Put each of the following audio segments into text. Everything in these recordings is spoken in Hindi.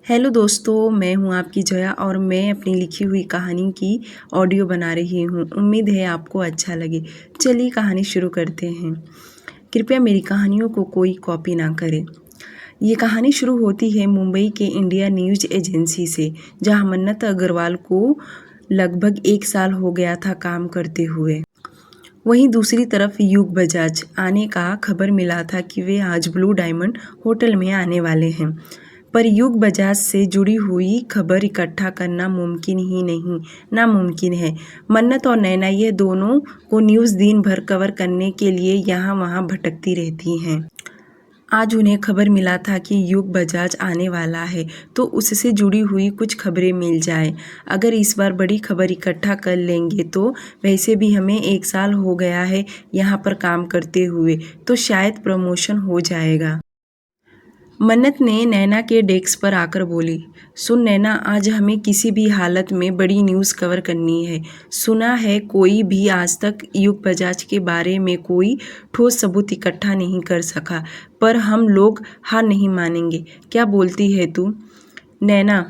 हेलो दोस्तों, मैं हूं आपकी जया और मैं अपनी लिखी हुई कहानी की ऑडियो बना रही हूं। उम्मीद है आपको अच्छा लगे। चलिए कहानी शुरू करते हैं। कृपया मेरी कहानियों को कोई कॉपी ना करे। ये कहानी शुरू होती है मुंबई के इंडिया न्यूज़ एजेंसी से, जहां मन्नत अग्रवाल को लगभग 1 साल हो गया था काम करते हुए। वहीं दूसरी तरफ युग बजाज आने का खबर मिला था कि वे आज ब्लू डायमंड होटल में आने वाले हैं। पर युग बजाज से जुड़ी हुई खबर इकट्ठा करना मुमकिन ही नहीं, नामुमकिन है। मन्नत और नैना ये दोनों को न्यूज़ दिन भर कवर करने के लिए यहाँ वहाँ भटकती रहती हैं। आज उन्हें खबर मिला था कि युग बजाज आने वाला है, तो उससे जुड़ी हुई कुछ खबरें मिल जाए। अगर इस बार बड़ी खबर इकट्ठा कर लेंगे तो वैसे भी हमें 1 साल हो गया है यहाँ पर काम करते हुए, तो शायद प्रमोशन हो जाएगा। मन्नत ने नैना के डेस्क पर आकर बोली, सुन नैना, आज हमें किसी भी हालत में बड़ी न्यूज़ कवर करनी है। सुना है कोई भी आज तक युग बजाज के बारे में कोई ठोस सबूत इकट्ठा नहीं कर सका, पर हम लोग हार नहीं मानेंगे। क्या बोलती है तू? नैना,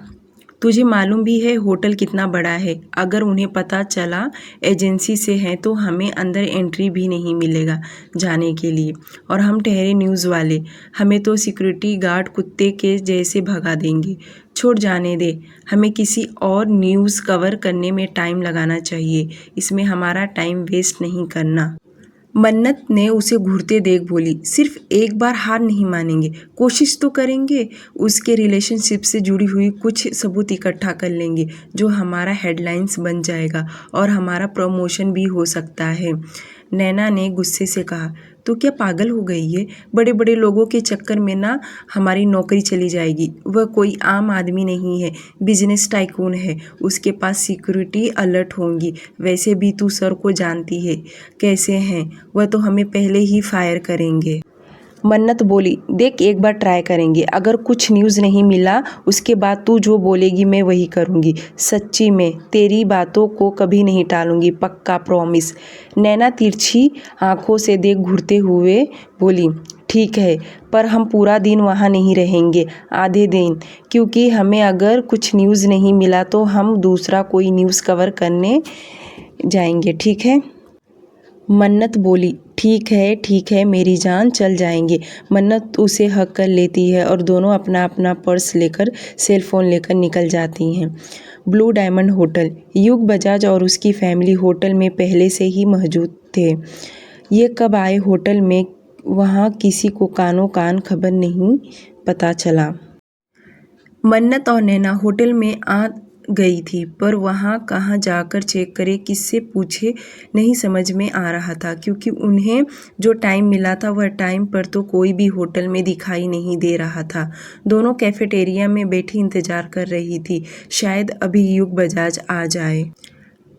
तुझे मालूम भी है होटल कितना बड़ा है। अगर उन्हें पता चला एजेंसी से हैं तो हमें अंदर एंट्री भी नहीं मिलेगा जाने के लिए। और हम ठहरे न्यूज़ वाले, हमें तो सिक्योरिटी गार्ड कुत्ते के जैसे भगा देंगे। छोड़ जाने दे, हमें किसी और न्यूज़ कवर करने में टाइम लगाना चाहिए, इसमें हमारा टाइम वेस्ट नहीं करना। मन्नत ने उसे घूरते देख बोली, सिर्फ एक बार हार नहीं मानेंगे, कोशिश तो करेंगे। उसके रिलेशनशिप से जुड़ी हुई कुछ सबूत इकट्ठा कर लेंगे जो हमारा हेडलाइंस बन जाएगा और हमारा प्रमोशन भी हो सकता है। नैना ने गुस्से से कहा, तो क्या पागल हो गई है? बड़े बड़े लोगों के चक्कर में ना हमारी नौकरी चली जाएगी। वह कोई आम आदमी नहीं है, बिजनेस टाइकून है, उसके पास सिक्योरिटी अलर्ट होंगी। वैसे भी तू सर को जानती है कैसे हैं, वह तो हमें पहले ही फायर करेंगे। मन्नत बोली, देख एक बार ट्राई करेंगे, अगर कुछ न्यूज़ नहीं मिला उसके बाद तू जो बोलेगी मैं वही करूँगी। सच्ची में तेरी बातों को कभी नहीं टालूंगी, पक्का प्रॉमिस। नैना तिरछी आंखों से देख घूरते हुए बोली, ठीक है, पर हम पूरा दिन वहाँ नहीं रहेंगे, आधे दिन, क्योंकि हमें अगर कुछ न्यूज़ नहीं मिला तो हम दूसरा कोई न्यूज़ कवर करने जाएंगे, ठीक है? मन्नत बोली, ठीक है मेरी जान, चल जाएंगे। मन्नत उसे हक कर लेती है और दोनों अपना अपना पर्स लेकर सेल फोन लेकर निकल जाती हैं। Blue diamond hotel. युग बजाज और उसकी फैमिली होटल में पहले से ही मौजूद थे। ये कब आए होटल में, वहाँ किसी को कानो कान खबर नहीं पता चला। मन्नत और नैना होटल में आ गई थी, पर वहाँ कहाँ जाकर चेक करे, किससे पूछे, नहीं समझ में आ रहा था, क्योंकि उन्हें जो टाइम मिला था वह टाइम पर तो कोई भी होटल में दिखाई नहीं दे रहा था। दोनों कैफेटेरिया में बैठी इंतजार कर रही थी, शायद अभी युग बजाज आ जाए।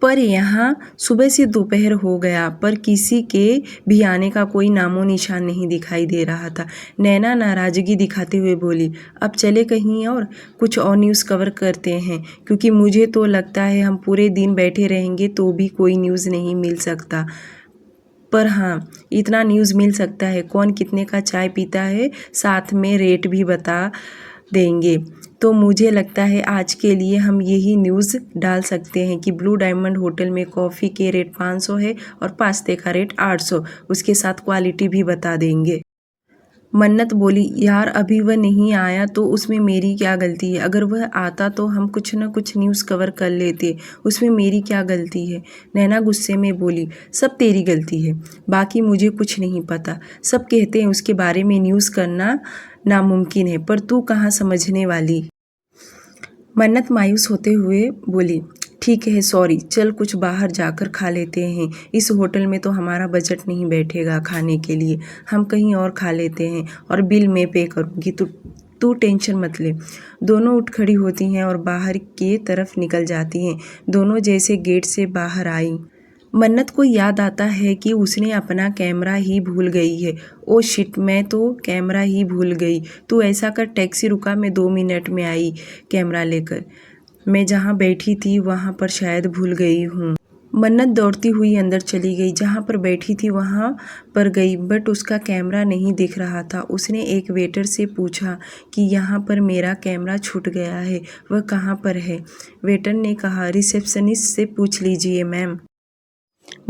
पर यहाँ सुबह से दोपहर हो गया, पर किसी के भी आने का कोई नामो निशान नहीं दिखाई दे रहा था। नैना नाराज़गी दिखाते हुए बोली, अब चले कहीं और कुछ और न्यूज़ कवर करते हैं, क्योंकि मुझे तो लगता है हम पूरे दिन बैठे रहेंगे तो भी कोई न्यूज़ नहीं मिल सकता। पर हाँ, इतना न्यूज़ मिल सकता है, कौन कितने का चाय पीता है, साथ में रेट भी बता देंगे। तो मुझे लगता है आज के लिए हम यही न्यूज़ डाल सकते हैं कि ब्लू डायमंड होटल में कॉफ़ी के रेट 500 है और पास्ते का रेट 800, उसके साथ क्वालिटी भी बता देंगे। मन्नत बोली, यार अभी वह नहीं आया तो उसमें मेरी क्या गलती है? अगर वह आता तो हम कुछ न कुछ न्यूज़ कवर कर लेते, उसमें मेरी क्या गलती है? नैना गुस्से में बोली, सब तेरी गलती है, बाकी मुझे कुछ नहीं पता। सब कहते हैं उसके बारे में न्यूज़ करना नामुमकिन है, पर तू कहाँ समझने वाली। मन्नत मायूस होते हुए बोली, ठीक है, सॉरी, चल कुछ बाहर जाकर खा लेते हैं। इस होटल में तो हमारा बजट नहीं बैठेगा खाने के लिए, हम कहीं और खा लेते हैं और बिल मैं पे करूँगी, तू टेंशन मत ले। दोनों उठ खड़ी होती हैं और बाहर की तरफ निकल जाती हैं। दोनों जैसे गेट से बाहर आई, मन्नत को याद आता है कि उसने अपना कैमरा ही भूल गई है। ओ शिट, मैं तो कैमरा ही भूल गई। तू ऐसा कर, टैक्सी रुका, मैं 2 मिनट में आई कैमरा लेकर। मैं जहाँ बैठी थी वहाँ पर शायद भूल गई हूँ। मन्नत दौड़ती हुई अंदर चली गई। जहाँ पर बैठी थी वहाँ पर गई, बट उसका कैमरा नहीं दिख रहा था। उसने एक वेटर से पूछा कि यहाँ पर मेरा कैमरा छूट गया है, वह कहाँ पर है। वेटर ने कहा, रिसेप्शनिस्ट से पूछ लीजिए मैम।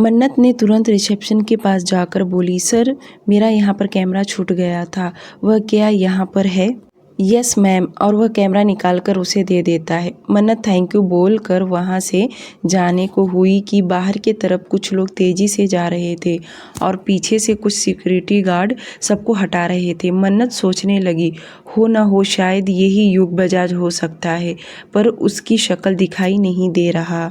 मन्नत ने तुरंत रिसेप्शन के पास जाकर बोली, सर मेरा यहाँ पर कैमरा छूट गया था, वह क्या यहाँ पर है। यस मैम, और वह कैमरा निकालकर उसे दे देता है। मन्नत थैंक यू बोल कर वहाँ से जाने को हुई कि बाहर की तरफ कुछ लोग तेज़ी से जा रहे थे और पीछे से कुछ सिक्योरिटी गार्ड सबको हटा रहे थे। मन्नत सोचने लगी, हो ना हो शायद यही युग बजाज हो सकता है, पर उसकी शक्ल दिखाई नहीं दे रहा।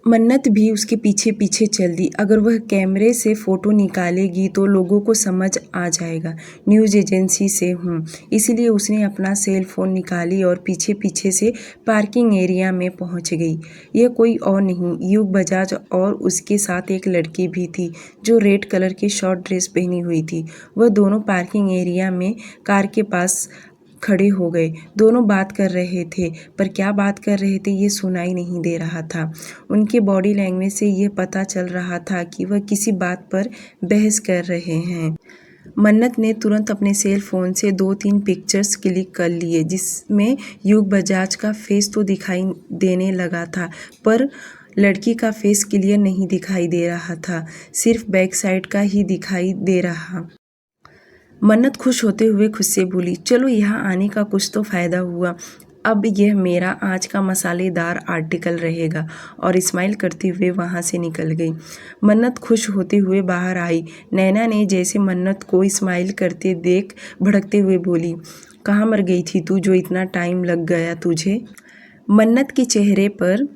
मन्नत भी उसके पीछे पीछे चल दी। अगर वह कैमरे से फ़ोटो निकालेगी तो लोगों को समझ आ जाएगा न्यूज़ एजेंसी से हूँ, इसलिए उसने अपना सेल फ़ोन निकाली और पीछे पीछे से पार्किंग एरिया में पहुँच गई। यह कोई और नहीं, युग बजाज और उसके साथ एक लड़की भी थी जो रेड कलर की शॉर्ट ड्रेस पहनी हुई थी। वह दोनों पार्किंग एरिया में कार के पास खड़े हो गए। दोनों बात कर रहे थे, पर क्या बात कर रहे थे ये सुनाई नहीं दे रहा था। उनके बॉडी लैंग्वेज से ये पता चल रहा था कि वह किसी बात पर बहस कर रहे हैं। मन्नत ने तुरंत अपने सेल फ़ोन से 2-3 पिक्चर्स क्लिक कर लिए, जिसमें युग बजाज का फेस तो दिखाई देने लगा था, पर लड़की का फेस क्लियर नहीं दिखाई दे रहा था, सिर्फ बैक साइड का ही दिखाई दे रहा। मन्नत खुश होते हुए खुद से बोली, चलो यहाँ आने का कुछ तो फ़ायदा हुआ, अब यह मेरा आज का मसालेदार आर्टिकल रहेगा, और स्माइल करते हुए वहाँ से निकल गई। मन्नत खुश होते हुए बाहर आई। नैना ने जैसे मन्नत को स्माइल करते देख भड़कते हुए बोली, कहाँ मर गई थी तू जो इतना टाइम लग गया तुझे। मन्नत के चेहरे पर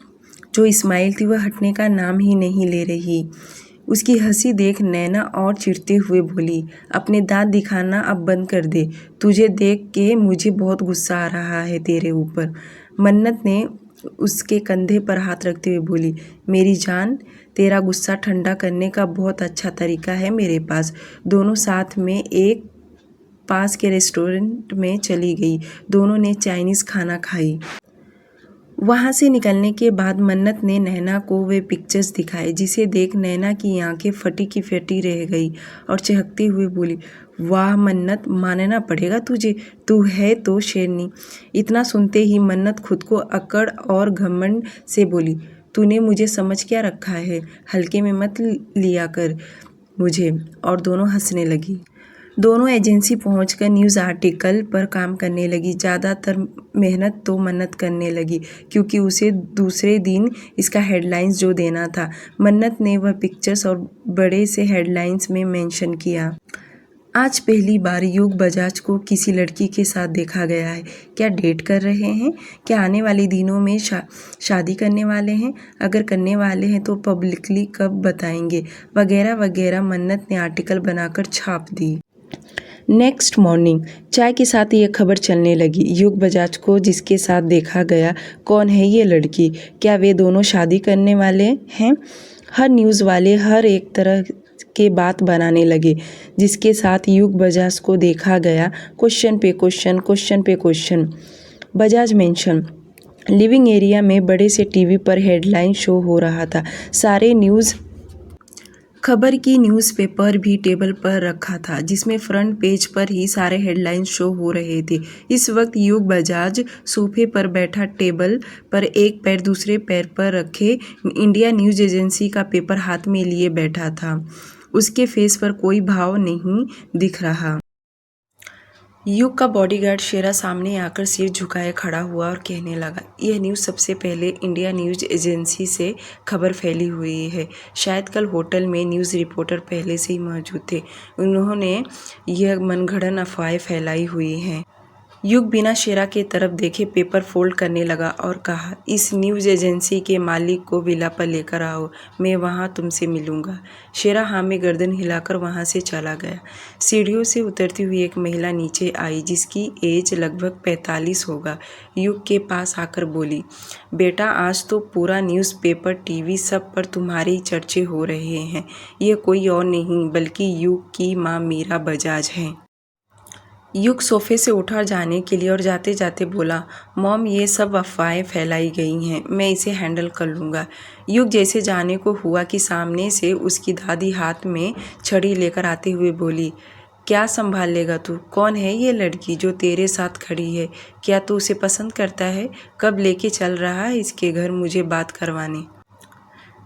जो स्माइल थी वह हटने का नाम ही नहीं ले रही। उसकी हंसी देख नैना और चिढ़ते हुए बोली, अपने दांत दिखाना अब बंद कर दे, तुझे देख के मुझे बहुत गुस्सा आ रहा है तेरे ऊपर। मन्नत ने उसके कंधे पर हाथ रखते हुए बोली, मेरी जान, तेरा गुस्सा ठंडा करने का बहुत अच्छा तरीका है मेरे पास। दोनों साथ में एक पास के रेस्टोरेंट में चली गई। दोनों ने चाइनीज़ खाना खाई। वहाँ से निकलने के बाद मन्नत ने नैना को वे पिक्चर्स दिखाए, जिसे देख नैना की आंखें फटी की फटी रह गई और चहकते हुए बोली, वाह मन्नत, मानना पड़ेगा तुझे, तू है तो शेरनी। इतना सुनते ही मन्नत खुद को अकड़ और घमंड से बोली, तूने मुझे समझ क्या रखा है, हल्के में मत लिया कर मुझे। और दोनों हंसने लगी। दोनों एजेंसी पहुंचकर न्यूज़ आर्टिकल पर काम करने लगी। ज़्यादातर मेहनत तो मन्नत करने लगी, क्योंकि उसे दूसरे दिन इसका हेडलाइंस जो देना था। मन्नत ने वह पिक्चर्स और बड़े से हेडलाइंस में मेंशन किया। आज पहली बार युग बजाज को किसी लड़की के साथ देखा गया है। क्या डेट कर रहे हैं? क्या आने वाले दिनों में शादी करने वाले हैं? अगर करने वाले हैं तो पब्लिकली कब बताएंगे? वगैरह वगैरह मन्नत ने आर्टिकल बनाकर छाप दी। नेक्स्ट मॉर्निंग चाय के साथ ये खबर चलने लगी, युग बजाज को जिसके साथ देखा गया, कौन है ये लड़की, क्या वे दोनों शादी करने वाले हैं। हर न्यूज़ वाले हर एक तरह के बात बनाने लगे जिसके साथ युग बजाज को देखा गया। क्वेश्चन पे क्वेश्चन, क्वेश्चन पे question. Bajaj mention. Living area में बड़े से टीवी पर हेडलाइन शो हो रहा था। सारे न्यूज़ खबर की न्यूज़पेपर भी टेबल पर रखा था, जिसमें फ्रंट पेज पर ही सारे हेडलाइंस शो हो रहे थे। इस वक्त युग बजाज सोफे पर बैठा, टेबल पर एक पैर दूसरे पैर पर रखे इंडिया न्यूज़ एजेंसी का पेपर हाथ में लिए बैठा था। उसके फेस पर कोई भाव नहीं दिख रहा। युग का बॉडीगार्ड शेरा सामने आकर सिर झुकाए खड़ा हुआ और कहने लगा, यह न्यूज़ सबसे पहले इंडिया न्यूज़ एजेंसी से खबर फैली हुई है। शायद कल होटल में न्यूज़ रिपोर्टर पहले से ही मौजूद थे, उन्होंने यह मनगढ़ंत अफवाहें फैलाई हुई हैं। युग बिना शेरा के तरफ देखे पेपर फोल्ड करने लगा और कहा, इस न्यूज़ एजेंसी के मालिक को विला पर लेकर आओ, मैं वहाँ तुमसे मिलूँगा। शेरा हाँ में गर्दन हिलाकर वहाँ से चला गया। सीढ़ियों से उतरती हुई एक महिला नीचे आई, जिसकी एज लगभग 45 होगा। युग के पास आकर बोली, बेटा आज तो पूरा न्यूज़पेपर, टीवी सब पर तुम्हारे ही चर्चे हो रहे हैं। यह कोई और नहीं बल्कि युग की माँ मीरा बजाज हैं। युग सोफे से उठा जाने के लिए और जाते जाते बोला, मॉम ये सब अफवाहें फैलाई गई हैं, मैं इसे हैंडल कर लूँगा। युग जैसे जाने को हुआ कि सामने से उसकी दादी हाथ में छड़ी लेकर आते हुए बोली, क्या संभाल लेगा तू? कौन है ये लड़की जो तेरे साथ खड़ी है? क्या तू उसे पसंद करता है? कब लेके चल रहा है इसके घर मुझे बात करवाने?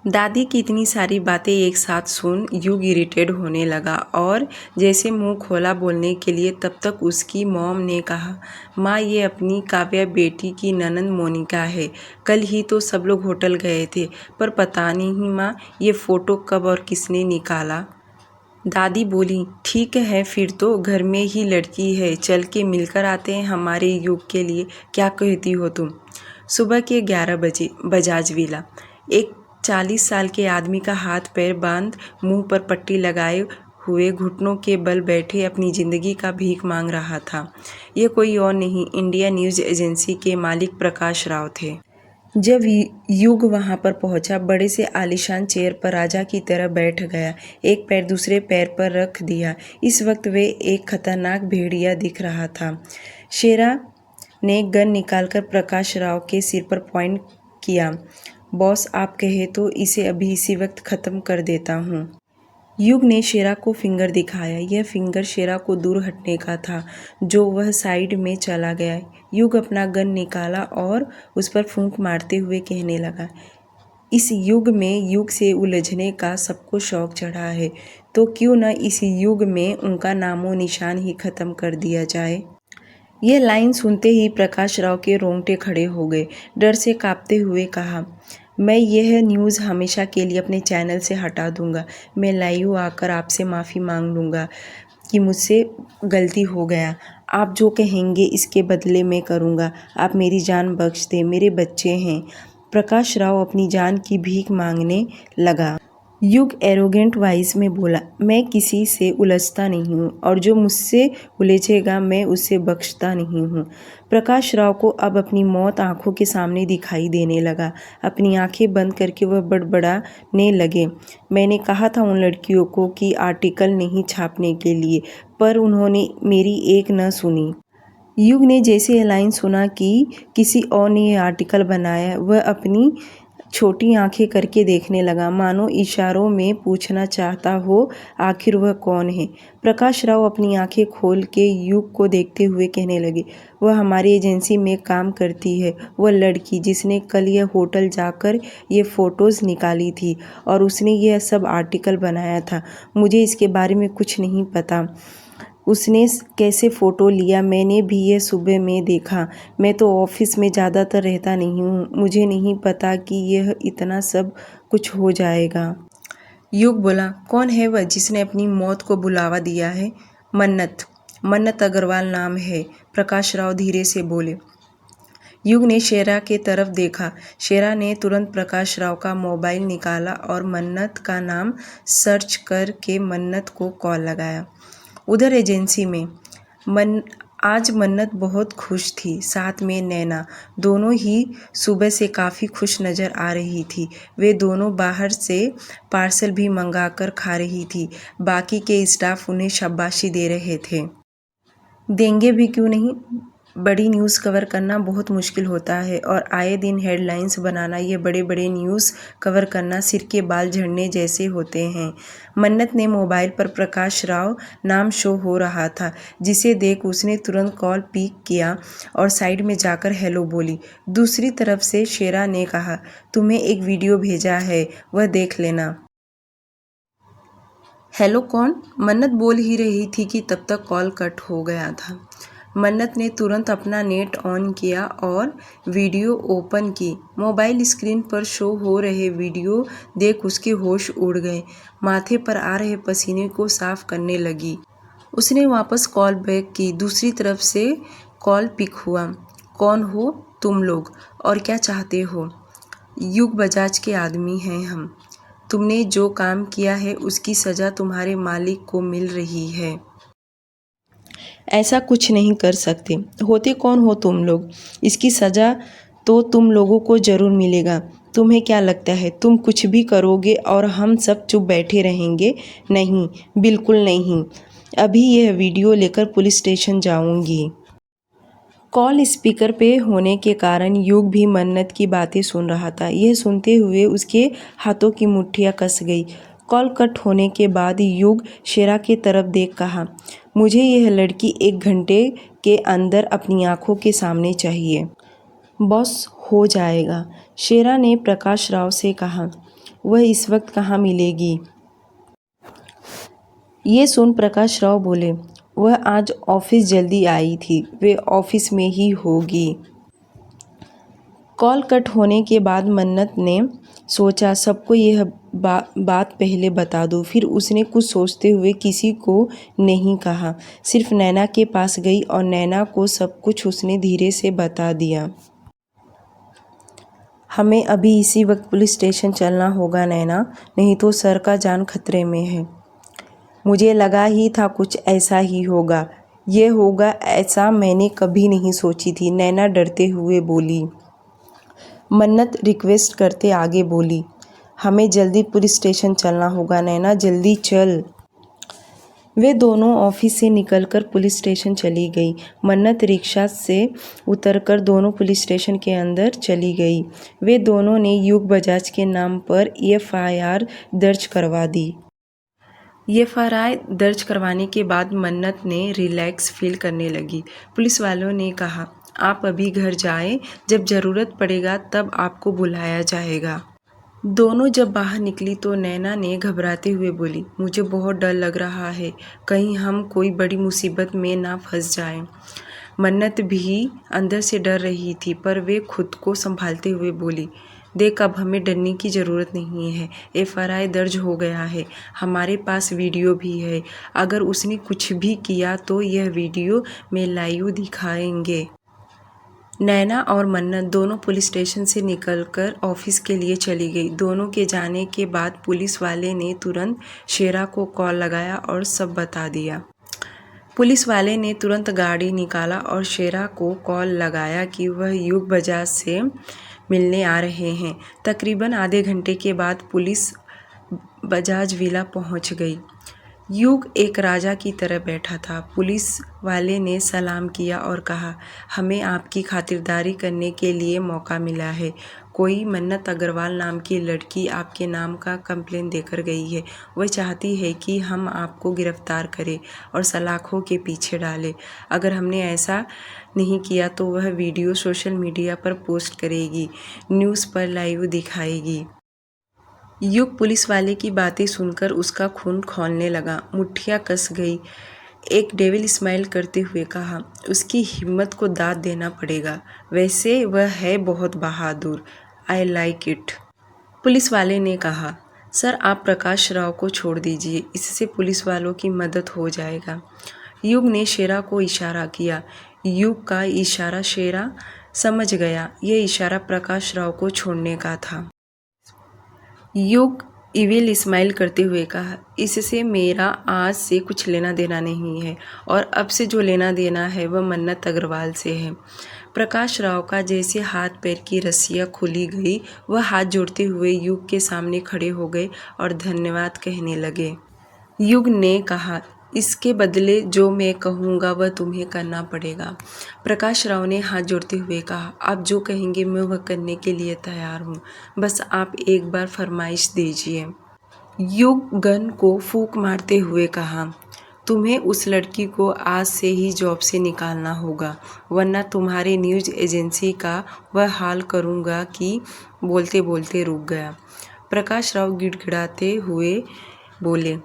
दादी की इतनी सारी बातें एक साथ सुन युग इरिटेट होने लगा और जैसे मुंह खोला बोलने के लिए, तब तक उसकी मॉम ने कहा, माँ ये अपनी काव्या बेटी की ननंद मोनिका है। कल ही तो सब लोग होटल गए थे, पर पता नहीं माँ ये फ़ोटो कब और किसने निकाला। दादी बोली, ठीक है फिर तो घर में ही लड़की है, चल के मिलकर आते हैं हमारे युग के लिए, क्या कहती हो तुम? सुबह के 11 बजे बजाज विला। एक 40 साल के आदमी का हाथ पैर बांध मुंह पर पट्टी लगाए हुए घुटनों के बल बैठे अपनी ज़िंदगी का भीख मांग रहा था। ये कोई और नहीं, इंडिया न्यूज़ एजेंसी के मालिक प्रकाश राव थे। जब युग वहां पर पहुंचा, बड़े से आलीशान चेयर पर राजा की तरह बैठ गया, एक पैर दूसरे पैर पर रख दिया। इस वक्त वे एक खतरनाक भेड़िया दिख रहा था। शेरा ने गन निकालकर प्रकाश राव के सिर पर पॉइंट किया। बॉस आप कहे तो इसे अभी इसी वक्त ख़त्म कर देता हूँ। युग ने शेरा को फिंगर दिखाया। यह फिंगर शेरा को दूर हटने का था, जो वह साइड में चला गया। युग अपना गन निकाला और उस पर फूंक मारते हुए कहने लगा, इस युग में युग से उलझने का सबको शौक चढ़ा है, तो क्यों न इस युग में उनका नामो निशान ही ख़त्म कर दिया जाए। यह लाइन सुनते ही प्रकाश राव के रोंगटे खड़े हो गए। डर से कांपते हुए कहा, मैं यह न्यूज़ हमेशा के लिए अपने चैनल से हटा दूंगा। मैं लाइव आकर आपसे माफ़ी मांग लूँगा कि मुझसे गलती हो गया। आप जो कहेंगे इसके बदले मैं करूँगा। आप मेरी जान बख्श दें, मेरे बच्चे हैं। प्रकाश राव अपनी जान की भीख मांगने लगा। युग एरोगेंट वॉइस में बोला, मैं किसी से उलझता नहीं हूँ और जो मुझसे उलझेगा मैं उसे बख्शता नहीं हूँ। प्रकाश राव को अब अपनी मौत आंखों के सामने दिखाई देने लगा। अपनी आंखें बंद करके वह बड़बड़ाने लगे, मैंने कहा था उन लड़कियों को कि आर्टिकल नहीं छापने के लिए, पर उन्होंने मेरी एक न सुनी। युग ने जैसे यह लाइन सुना कि किसी और ने यह आर्टिकल बनाया, वह अपनी छोटी आंखें करके देखने लगा, मानो इशारों में पूछना चाहता हो आखिर वह कौन है। प्रकाश राव अपनी आंखें खोल के युग को देखते हुए कहने लगे, वह हमारी एजेंसी में काम करती है, वह लड़की जिसने कल यह होटल जाकर ये फ़ोटोज़ निकाली थी और उसने यह सब आर्टिकल बनाया था। मुझे इसके बारे में कुछ नहीं पता, उसने कैसे फ़ोटो लिया मैंने भी यह सुबह में देखा। मैं तो ऑफिस में ज़्यादातर रहता नहीं हूँ, मुझे नहीं पता कि यह इतना सब कुछ हो जाएगा। युग बोला, कौन है वह जिसने अपनी मौत को बुलावा दिया है? मन्नत अग्रवाल नाम है, प्रकाश राव धीरे से बोले। युग ने शेरा के तरफ देखा। शेरा ने तुरंत प्रकाश राव का मोबाइल निकाला और मन्नत का नाम सर्च करके मन्नत को कॉल लगाया। उधर एजेंसी में आज मन्नत बहुत खुश थी, साथ में नैना। दोनों ही सुबह से काफ़ी खुश नज़र आ रही थी। वे दोनों बाहर से पार्सल भी मंगाकर खा रही थी। बाकी के स्टाफ उन्हें शाबाशी दे रहे थे। देंगे भी क्यों नहीं, बड़ी न्यूज़ कवर करना बहुत मुश्किल होता है और आए दिन हेडलाइंस बनाना, ये बड़े बड़े न्यूज़ कवर करना सिर के बाल झड़ने जैसे होते हैं। मन्नत ने मोबाइल पर प्रकाश राव नाम शो हो रहा था, जिसे देख उसने तुरंत कॉल पिक किया और साइड में जाकर हेलो बोली। दूसरी तरफ से शेरा ने कहा, तुम्हें एक वीडियो भेजा है, वह देख लेना। हेलो कौन? मन्नत बोल ही रही थी कि तब तक कॉल कट हो गया था। मन्नत ने तुरंत अपना नेट ऑन किया और वीडियो ओपन की। मोबाइल स्क्रीन पर शो हो रहे वीडियो देख उसके होश उड़ गए। माथे पर आ रहे पसीने को साफ करने लगी। उसने वापस कॉल बैक की। दूसरी तरफ से कॉल पिक हुआ। कौन हो तुम लोग और क्या चाहते हो? युग बजाज के आदमी हैं हम। तुमने जो काम किया है उसकी सज़ा तुम्हारे मालिक को मिल रही है। ऐसा कुछ नहीं कर सकते। होते कौन हो तुम लोग? इसकी सज़ा तो तुम लोगों को ज़रूर मिलेगा। तुम्हें क्या लगता है तुम कुछ भी करोगे और हम सब चुप बैठे रहेंगे? नहीं, बिल्कुल नहीं। अभी यह वीडियो लेकर पुलिस स्टेशन जाऊंगी। कॉल स्पीकर पे होने के कारण युग भी मन्नत की बातें सुन रहा था। यह सुनते हुए उसके हाथों की मुट्ठियाँ कस गई। कॉल कट होने के बाद युग शेरा की तरफ देख कहा, मुझे यह लड़की 1 घंटे के अंदर अपनी आंखों के सामने चाहिए। बॉस, हो जाएगा, शेरा ने प्रकाश राव से कहा। वह इस वक्त कहाँ मिलेगी? ये सुन प्रकाश राव बोले, वह आज ऑफिस जल्दी आई थी, वे ऑफिस में ही होगी। कॉल कट होने के बाद मन्नत ने सोचा सबको यह बात पहले बता दूं। फिर उसने कुछ सोचते हुए किसी को नहीं कहा, सिर्फ नैना के पास गई और नैना को सब कुछ उसने धीरे से बता दिया। हमें अभी इसी वक्त पुलिस स्टेशन चलना होगा नैना, नहीं तो सर का जान खतरे में है। मुझे लगा ही था कुछ ऐसा ही होगा। ये होगा ऐसा मैंने कभी नहीं सोची थी, नैना डरते हुए बोली। मन्नत रिक्वेस्ट करते आगे बोली, हमें जल्दी पुलिस स्टेशन चलना होगा नैना, जल्दी चल। वे दोनों ऑफिस से निकलकर पुलिस स्टेशन चली गई। मन्नत रिक्शा से उतरकर दोनों पुलिस स्टेशन के अंदर चली गई। वे दोनों ने युग बजाज के नाम पर FIR दर्ज करवा दी। FIR दर्ज करवाने के बाद मन्नत ने रिलैक्स फील करने लगी। पुलिस वालों ने कहा, आप अभी घर जाएं, जब ज़रूरत पड़ेगा तब आपको बुलाया जाएगा। दोनों जब बाहर निकली तो नैना ने घबराते हुए बोली, मुझे बहुत डर लग रहा है, कहीं हम कोई बड़ी मुसीबत में ना फंस जाएं। मन्नत भी अंदर से डर रही थी, पर वे खुद को संभालते हुए बोली, देख अब हमें डरने की ज़रूरत नहीं है, FIR दर्ज हो गया है, हमारे पास वीडियो भी है, अगर उसने कुछ भी किया तो यह वीडियो में लाइव दिखाएंगे। नैना और मन्नत दोनों पुलिस स्टेशन से निकलकर ऑफिस के लिए चली गई। दोनों के जाने के बाद पुलिस वाले ने तुरंत शेरा को कॉल लगाया और सब बता दिया। पुलिस वाले ने तुरंत गाड़ी निकाला और शेरा को कॉल लगाया कि वह युग बजाज से मिलने आ रहे हैं। तकरीबन आधे घंटे के बाद पुलिस बजाज विला पहुंच गई। युग एक राजा की तरह बैठा था। पुलिस वाले ने सलाम किया और कहा, हमें आपकी खातिरदारी करने के लिए मौका मिला है। कोई मन्नत अग्रवाल नाम की लड़की आपके नाम का कंप्लेन देकर गई है। वह चाहती है कि हम आपको गिरफ्तार करें और सलाखों के पीछे डालें। अगर हमने ऐसा नहीं किया तो वह वीडियो सोशल मीडिया पर पोस्ट करेगी, न्यूज़ पर लाइव दिखाएगी। युग पुलिस वाले की बातें सुनकर उसका खून खौलने लगा, मुट्ठियाँ कस गई। एक डेविल स्माइल करते हुए कहा, उसकी हिम्मत को दाद देना पड़ेगा, वैसे वह है बहुत बहादुर, आई लाइक इट। पुलिस वाले ने कहा, सर आप प्रकाश राव को छोड़ दीजिए, इससे पुलिस वालों की मदद हो जाएगा। युग ने शेरा को इशारा किया। युग का इशारा शेरा समझ गया, यह इशारा प्रकाश राव को छोड़ने का था। युग इविल स्माइल करते हुए कहा, इससे मेरा आज से कुछ लेना देना नहीं है और अब से जो लेना देना है वह मन्नत अग्रवाल से है। प्रकाश राव का जैसे हाथ पैर की रस्सियाँ खुली गई, वह हाथ जोड़ते हुए युग के सामने खड़े हो गए और धन्यवाद कहने लगे। युग ने कहा, इसके बदले जो मैं कहूँगा वह तुम्हें करना पड़ेगा। प्रकाश राव ने हाथ जोड़ते हुए कहा, आप जो कहेंगे मैं वह करने के लिए तैयार हूँ, बस आप एक बार फरमाइश दीजिए। युग गन को फूंक मारते हुए कहा, तुम्हें उस लड़की को आज से ही जॉब से निकालना होगा, वरना तुम्हारे न्यूज़ एजेंसी का वह हाल करूँगा कि बोलते बोलते रुक गया। प्रकाश राव गिड़गिड़ाते हुए बोले,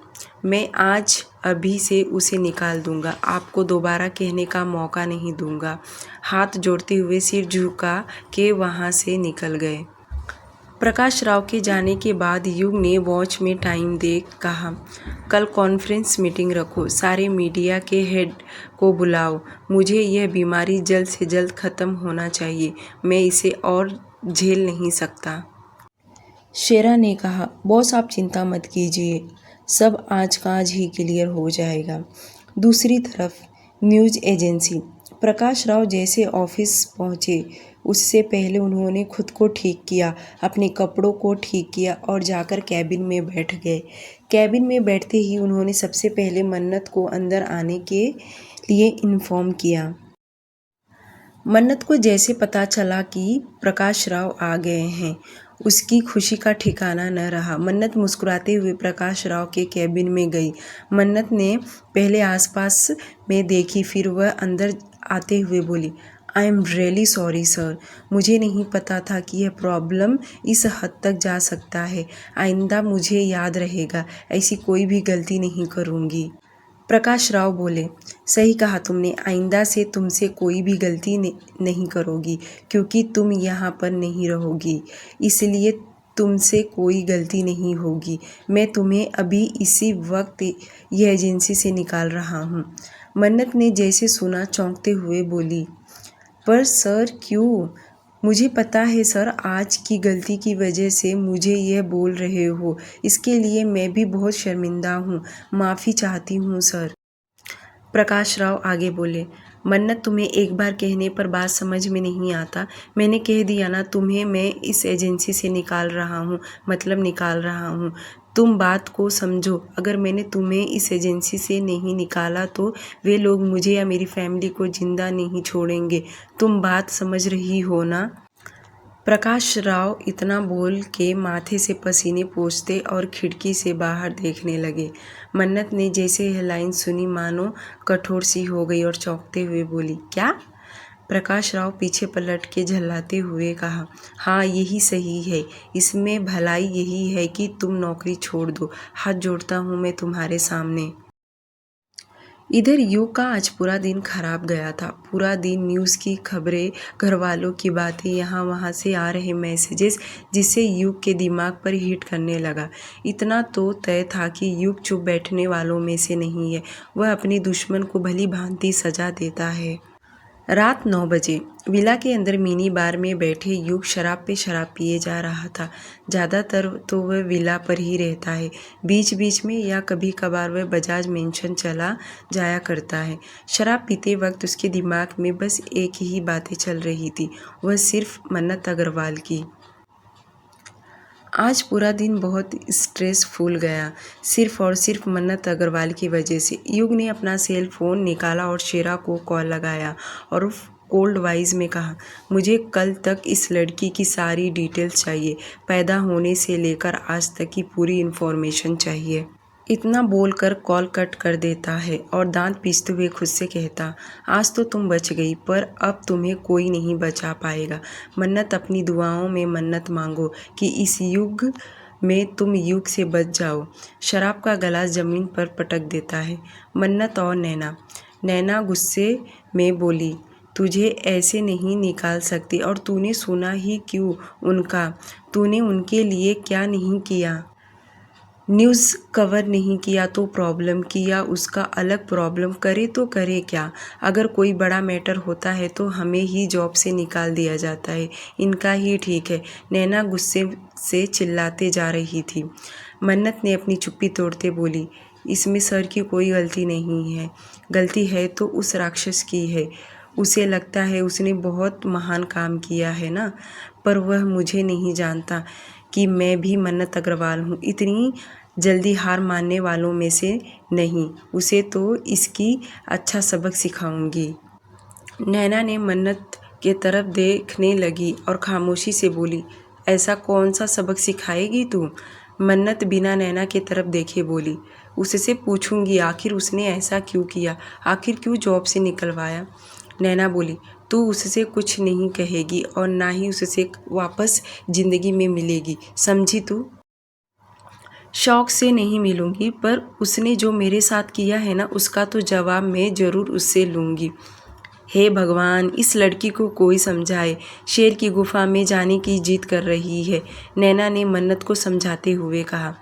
मैं आज अभी से उसे निकाल दूंगा, आपको दोबारा कहने का मौका नहीं दूंगा। हाथ जोड़ते हुए सिर झुका के वहाँ से निकल गए। प्रकाश राव के जाने के बाद युग ने वॉच में टाइम देख कहा, कल कॉन्फ्रेंस मीटिंग रखो, सारे मीडिया के हेड को बुलाओ, मुझे यह बीमारी जल्द से जल्द ख़त्म होना चाहिए, मैं इसे और झेल नहीं सकता। शेरा ने कहा, बॉस आप चिंता मत कीजिए, सब आज का आज ही क्लियर हो जाएगा। दूसरी तरफ न्यूज़ एजेंसी प्रकाश राव जैसे ऑफिस पहुंचे उससे पहले उन्होंने खुद को ठीक किया, अपने कपड़ों को ठीक किया और जाकर कैबिन में बैठ गए। कैबिन में बैठते ही उन्होंने सबसे पहले मन्नत को अंदर आने के लिए इन्फॉर्म किया। मन्नत को जैसे पता चला कि प्रकाश राव आ गए हैं, उसकी खुशी का ठिकाना न रहा। मन्नत मुस्कुराते हुए प्रकाश राव के कैबिन में गई। मन्नत ने पहले आसपास में देखी, फिर वह अंदर आते हुए बोली, I am really sorry sir, मुझे नहीं पता था कि यह प्रॉब्लम इस हद तक जा सकता है। आइंदा मुझे याद रहेगा, ऐसी कोई भी गलती नहीं करूँगी। प्रकाश राव बोले, सही कहा तुमने, आइंदा से तुमसे कोई भी गलती नहीं करोगी, क्योंकि तुम यहाँ पर नहीं रहोगी, इसलिए तुमसे कोई गलती नहीं होगी। मैं तुम्हें अभी इसी वक्त यह एजेंसी से निकाल रहा हूँ। मन्नत ने जैसे सुना चौंकते हुए बोली, पर सर क्यों? मुझे पता है सर, आज की गलती की वजह से मुझे यह बोल रहे हो, इसके लिए मैं भी बहुत शर्मिंदा हूँ, माफ़ी चाहती हूँ सर। प्रकाश राव आगे बोले, मन्नत तुम्हें एक बार कहने पर बात समझ में नहीं आता। मैंने कह दिया ना तुम्हें, मैं इस एजेंसी से निकाल रहा हूँ, मतलब निकाल रहा हूँ। तुम बात को समझो, अगर मैंने तुम्हें इस एजेंसी से नहीं निकाला तो वे लोग मुझे या मेरी फैमिली को जिंदा नहीं छोड़ेंगे। तुम बात समझ रही हो ना? प्रकाश राव इतना बोल के माथे से पसीने पोंछते और खिड़की से बाहर देखने लगे। मन्नत ने जैसे यह लाइन सुनी मानो कठोर सी हो गई और चौंकते हुए बोली, क्या? प्रकाश राव पीछे पलट के झल्लाते हुए कहा, हाँ यही सही है, इसमें भलाई यही है कि तुम नौकरी छोड़ दो, हाथ जोड़ता हूँ मैं तुम्हारे सामने। इधर युग का आज पूरा दिन खराब गया था। पूरा दिन न्यूज़ की खबरें, घरवालों की बातें, यहाँ वहाँ से आ रहे मैसेजेस, जिससे युग के दिमाग पर हिट करने लगा। इतना तो तय था कि युग चुप बैठने वालों में से नहीं है, वह अपने दुश्मन को भली भांति सजा देता है। रात 9 बजे विला के अंदर मिनी बार में बैठे युग शराब पे शराब पिए जा रहा था। ज़्यादातर तो वह विला पर ही रहता है, बीच बीच में या कभी कभार वह बजाज मेंशन चला जाया करता है। शराब पीते वक्त उसके दिमाग में बस एक ही बातें चल रही थी, वह सिर्फ मन्नत अग्रवाल की। आज पूरा दिन बहुत स्ट्रेसफुल गया, सिर्फ और सिर्फ मन्नत अग्रवाल की वजह से। युग ने अपना सेल फ़ोन निकाला और शेरा को कॉल लगाया और कोल्ड वॉइस में कहा, मुझे कल तक इस लड़की की सारी डिटेल्स चाहिए, पैदा होने से लेकर आज तक की पूरी इन्फॉर्मेशन चाहिए। इतना बोलकर कॉल कट कर देता है और दांत पीसते हुए खुद से कहता, आज तो तुम बच गई, पर अब तुम्हें कोई नहीं बचा पाएगा। मन्नत अपनी दुआओं में मन्नत मांगो कि इस युग में तुम युग से बच जाओ। शराब का गिलास ज़मीन पर पटक देता है। मन्नत और नैना गुस्से में बोली, तुझे ऐसे नहीं निकाल सकती, और तूने सुना ही क्यों उनका? तूने उनके लिए क्या नहीं किया? न्यूज़ कवर नहीं किया तो प्रॉब्लम, किया उसका अलग प्रॉब्लम, करे तो करे क्या? अगर कोई बड़ा मैटर होता है तो हमें ही जॉब से निकाल दिया जाता है, इनका ही ठीक है। नैना गुस्से से चिल्लाते जा रही थी। मन्नत ने अपनी चुप्पी तोड़ते बोली, इसमें सर की कोई गलती नहीं है, गलती है तो उस राक्षस की है। उसे लगता है उसने बहुत महान काम किया है ना, पर वह मुझे नहीं जानता कि मैं भी मन्नत अग्रवाल हूँ, इतनी जल्दी हार मानने वालों में से नहीं। उसे तो इसकी अच्छा सबक सिखाऊंगी। नैना ने मन्नत के तरफ देखने लगी और खामोशी से बोली, ऐसा कौन सा सबक सिखाएगी तू? मन्नत बिना नैना के तरफ देखे बोली, उससे पूछूंगी आखिर उसने ऐसा क्यों किया, आखिर क्यों जॉब से निकलवाया। नैना बोली, तू उससे कुछ नहीं कहेगी और ना ही उससे वापस ज़िंदगी में मिलेगी, समझी तू? शौक से नहीं मिलूंगी, पर उसने जो मेरे साथ किया है ना, उसका तो जवाब मैं ज़रूर उससे लूँगी। हे भगवान, इस लड़की को कोई समझाए, शेर की गुफा में जाने की जिद कर रही है, नैना ने मन्नत को समझाते हुए कहा।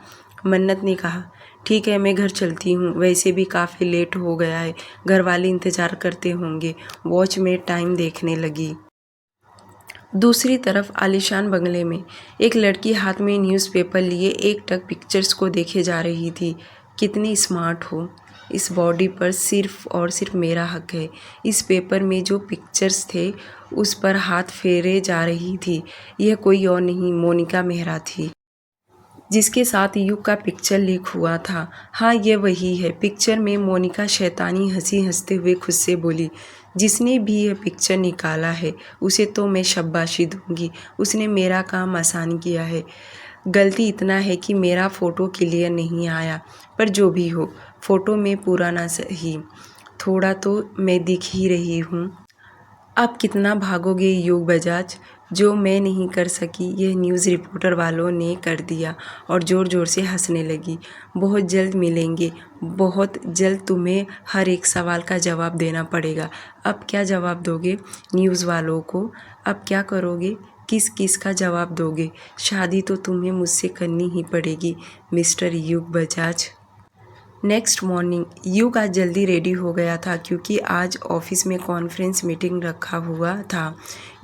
मन्नत ने कहा, ठीक है मैं घर चलती हूँ, वैसे भी काफ़ी लेट हो गया है, घर वाले इंतज़ार करते होंगे। वॉच में टाइम देखने लगी। दूसरी तरफ आलीशान बंगले में एक लड़की हाथ में न्यूज़पेपर लिए एकटक पिक्चर्स को देखे जा रही थी। कितनी स्मार्ट हो, इस बॉडी पर सिर्फ और सिर्फ मेरा हक है। इस पेपर में जो पिक्चर्स थे उस पर हाथ फेरे जा रही थी। यह कोई और नहीं, मोनिका मेहरा थी, जिसके साथ युग का पिक्चर लीक हुआ था। हाँ, ये वही है। पिक्चर में मोनिका शैतानी हंसी हंसते हुए खुद से बोली, जिसने भी यह पिक्चर निकाला है उसे तो मैं शाबाशी दूंगी। उसने मेरा काम आसान किया है। गलती इतना है कि मेरा फ़ोटो क्लियर नहीं आया, पर जो भी हो, फ़ोटो में पूरा ना सही, थोड़ा तो मैं दिख ही रही हूँ। अब कितना भागोगे युग बजाज? जो मैं नहीं कर सकी यह न्यूज़ रिपोर्टर वालों ने कर दिया और ज़ोर ज़ोर से हंसने लगी। बहुत जल्द मिलेंगे, बहुत जल्द तुम्हें हर एक सवाल का जवाब देना पड़ेगा। अब क्या जवाब दोगे न्यूज़ वालों को? अब क्या करोगे? किस किस का जवाब दोगे? शादी तो तुम्हें मुझसे करनी ही पड़ेगी मिस्टर युग बजाज। नेक्स्ट मॉर्निंग युग आज जल्दी रेडी हो गया था क्योंकि आज ऑफिस में कॉन्फ्रेंस मीटिंग रखा हुआ था।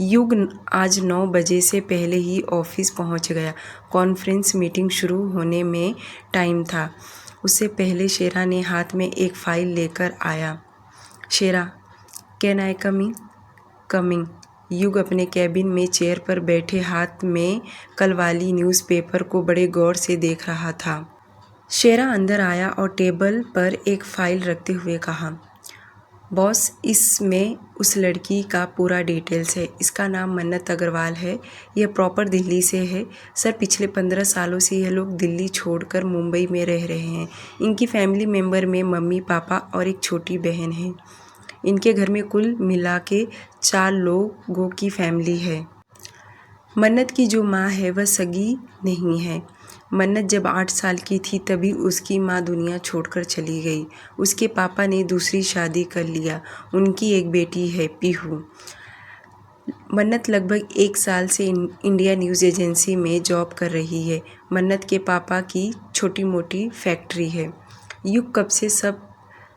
युग आज 9 बजे से पहले ही ऑफिस पहुंच गया। कॉन्फ्रेंस मीटिंग शुरू होने में टाइम था। उससे पहले शेरा ने हाथ में एक फ़ाइल लेकर आया। Shera, can I come in? Coming. Yug अपने कैबिन में चेयर पर बैठे हाथ में कल वाली न्यूज़पेपर को बड़े गौर से देख रहा था। शेरा अंदर आया और टेबल पर एक फ़ाइल रखते हुए कहा, बॉस, इसमें उस लड़की का पूरा डिटेल्स है। इसका नाम मन्नत अग्रवाल है। यह प्रॉपर दिल्ली से है। सर, पिछले 15 सालों से यह लोग दिल्ली छोड़कर मुंबई में रह रहे हैं। इनकी फैमिली मेंबर में मम्मी पापा और एक छोटी बहन है। इनके घर में कुल मिला के 4 लोगों की फैमिली है। मन्नत की जो माँ है वह सगी नहीं है। मन्नत जब 8 साल की थी तभी उसकी माँ दुनिया छोड़कर चली गई। उसके पापा ने दूसरी शादी कर लिया। उनकी एक बेटी है, पीहू। मन्नत लगभग 1 साल से इंडिया न्यूज़ एजेंसी में जॉब कर रही है। मन्नत के पापा की छोटी मोटी फैक्ट्री है। युग कब से सब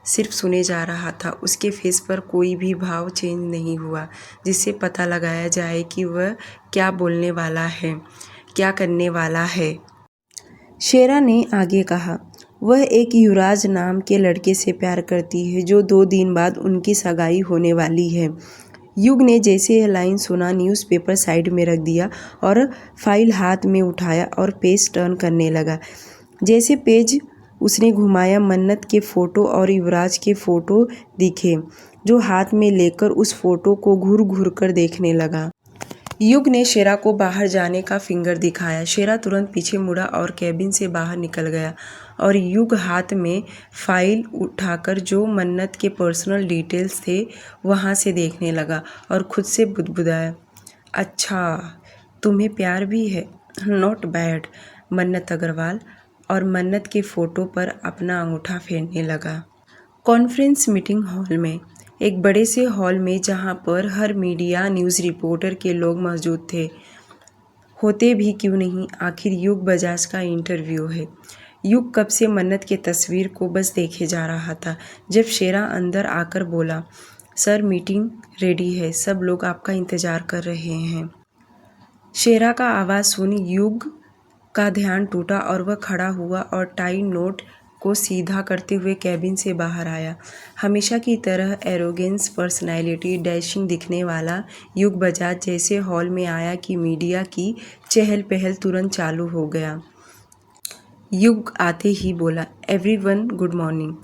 सिर्फ सुने जा रहा था। उसके फेस पर कोई भी भाव चेंज नहीं हुआ जिससे पता लगाया जाए कि वह क्या बोलने वाला है, क्या करने वाला है। शेरा ने आगे कहा, वह एक युवराज नाम के लड़के से प्यार करती है जो 2 दिन बाद उनकी सगाई होने वाली है। युग ने जैसे यह लाइन सुना न्यूज़पेपर साइड में रख दिया और फाइल हाथ में उठाया और पेज टर्न करने लगा। जैसे पेज उसने घुमाया, मन्नत के फ़ोटो और युवराज के फ़ोटो दिखे, जो हाथ में लेकर उस फ़ोटो को घूर घूर कर देखने लगा। युग ने शेरा को बाहर जाने का फिंगर दिखाया। शेरा तुरंत पीछे मुड़ा और कैबिन से बाहर निकल गया और युग हाथ में फाइल उठाकर जो मन्नत के पर्सनल डिटेल्स थे वहाँ से देखने लगा और खुद से बुदबुदाया, अच्छा, तुम्हें प्यार भी है? नॉट बैड, मन्नत अग्रवाल। और मन्नत के फ़ोटो पर अपना अंगूठा फेरने लगा। कॉन्फ्रेंस मीटिंग हॉल में, एक बड़े से हॉल में जहां पर हर मीडिया न्यूज़ रिपोर्टर के लोग मौजूद थे। होते भी क्यों नहीं, आखिर युग बजाज का इंटरव्यू है। युग कब से मन्नत के तस्वीर को बस देखे जा रहा था जब शेरा अंदर आकर बोला, सर, मीटिंग रेडी है, सब लोग आपका इंतज़ार कर रहे हैं। शेरा का आवाज़ सुन युग का ध्यान टूटा और वह खड़ा हुआ और टाई नोट को सीधा करते हुए कैबिन से बाहर आया। हमेशा की तरह एरोगेंस, पर्सनैलिटी, डैशिंग दिखने वाला युग बजाज जैसे हॉल में आया कि मीडिया की चहल पहल तुरंत चालू हो गया। युग आते ही बोला, एवरीवन गुड मॉर्निंग।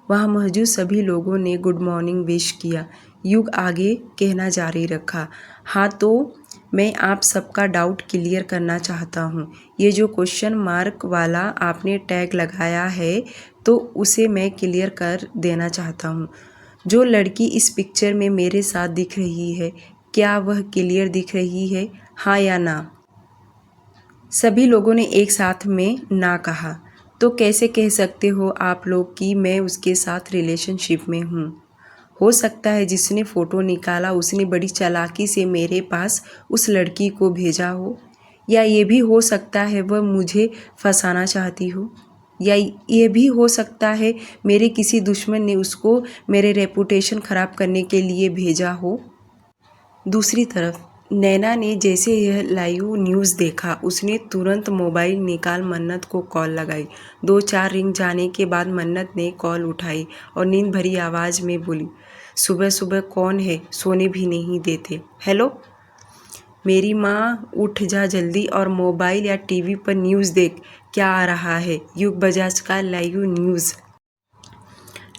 वहाँ मौजूद सभी लोगों ने गुड मॉर्निंग विश किया। युग आगे कहना जारी रखा, हाँ, तो मैं आप सबका डाउट क्लियर करना चाहता हूँ। ये जो क्वेश्चन मार्क वाला आपने टैग लगाया है तो उसे मैं क्लियर कर देना चाहता हूँ। जो लड़की इस पिक्चर में मेरे साथ दिख रही है, क्या वह क्लियर दिख रही है, हाँ या ना? सभी लोगों ने एक साथ में ना कहा। तो कैसे कह सकते हो आप लोग कि मैं उसके साथ रिलेशनशिप में हूँ? हो सकता है जिसने फ़ोटो निकाला उसने बड़ी चालाकी से मेरे पास उस लड़की को भेजा हो, या ये भी हो सकता है वह मुझे फंसाना चाहती हो, या ये भी हो सकता है मेरे किसी दुश्मन ने उसको मेरे रेपुटेशन ख़राब करने के लिए भेजा हो। दूसरी तरफ नैना ने जैसे यह लाइव न्यूज़ देखा, उसने तुरंत मोबाइल निकाल मन्नत को कॉल लगाई। 2-4 रिंग जाने के बाद मन्नत ने कॉल उठाई और नींद भरी आवाज़ में बोली, सुबह सुबह कौन है, सोने भी नहीं देते। हेलो मेरी माँ, उठ जा जल्दी और मोबाइल या टीवी पर न्यूज़ देख, क्या आ रहा है। युग बजाज का लाइव न्यूज़।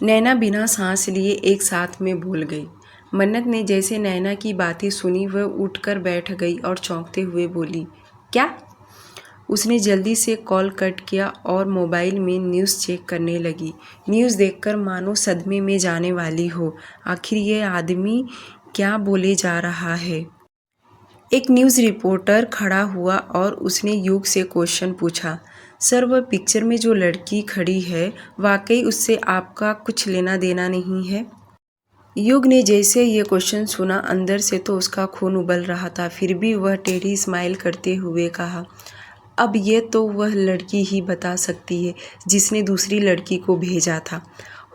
नैना बिना सांस लिए एक साथ में बोल गई। मन्नत ने जैसे नैना की बातें सुनी, वह उठकर बैठ गई और चौंकते हुए बोली, क्या? उसने जल्दी से कॉल कट किया और मोबाइल में न्यूज़ चेक करने लगी। न्यूज़ देखकर मानो सदमे में जाने वाली हो। आखिर ये आदमी क्या बोले जा रहा है। एक न्यूज़ रिपोर्टर खड़ा हुआ और उसने युग से क्वेश्चन पूछा, सर वह पिक्चर में जो लड़की खड़ी है, वाकई उससे आपका कुछ लेना देना नहीं है? युग ने जैसे ये क्वेश्चन सुना, अंदर से तो उसका खून उबल रहा था, फिर भी वह टेढ़ी स्माइल करते हुए कहा, अब ये तो वह लड़की ही बता सकती है जिसने दूसरी लड़की को भेजा था।